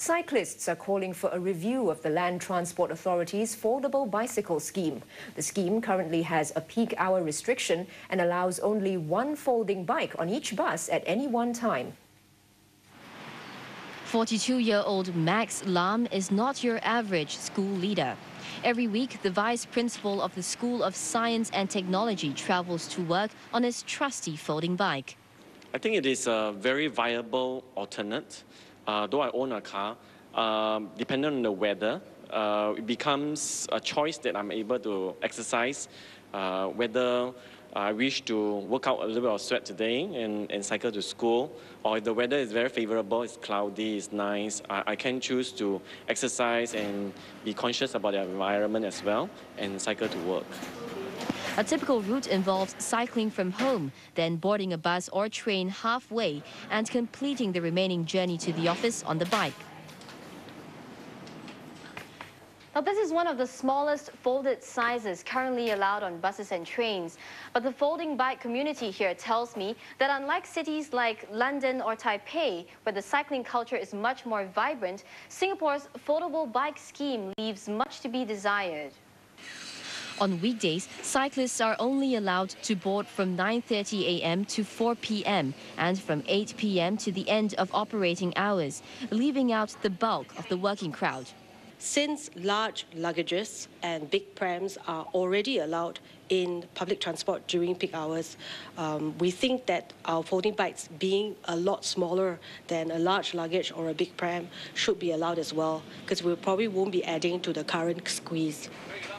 Cyclists are calling for a review of the Land Transport Authority's foldable bicycle scheme. The scheme currently has a peak hour restriction and allows only one folding bike on each bus at any one time. 42-year-old Max Lam is not your average school leader. Every week, the vice principal of the School of Science and Technology travels to work on his trusty folding bike. I think it is a very viable alternate. Though I own a car, depending on the weather, it becomes a choice that I'm able to exercise, whether I wish to work out a little bit of sweat today and cycle to school, or if the weather is very favorable, it's cloudy, it's nice, I can choose to exercise and be conscious about the environment as well and cycle to work. A typical route involves cycling from home, then boarding a bus or train halfway and completing the remaining journey to the office on the bike. Now, this is one of the smallest folded sizes currently allowed on buses and trains. But the folding bike community here tells me that unlike cities like London or Taipei, where the cycling culture is much more vibrant, Singapore's foldable bike scheme leaves much to be desired. On weekdays, cyclists are only allowed to board from 9:30 a.m. to 4 p.m. and from 8 p.m. to the end of operating hours, leaving out the bulk of the working crowd. Since large luggages and big prams are already allowed in public transport during peak hours, we think that our folding bikes, being a lot smaller than a large luggage or a big pram, should be allowed as well, because we probably won't be adding to the current squeeze.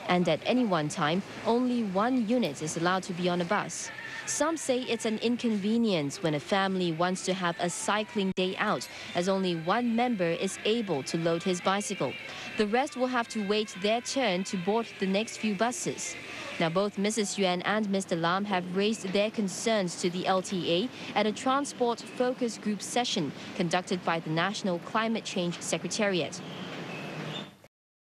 And at any one time, only one unit is allowed to be on a bus. Some say it's an inconvenience when a family wants to have a cycling day out, as only one member is able to load his bicycle. The rest will have to wait their turn to board the next few buses. Now, both Mrs. Yuan and Mr. Lam have raised their concerns to the LTA at a transport focus group session conducted by the National Climate Change Secretariat.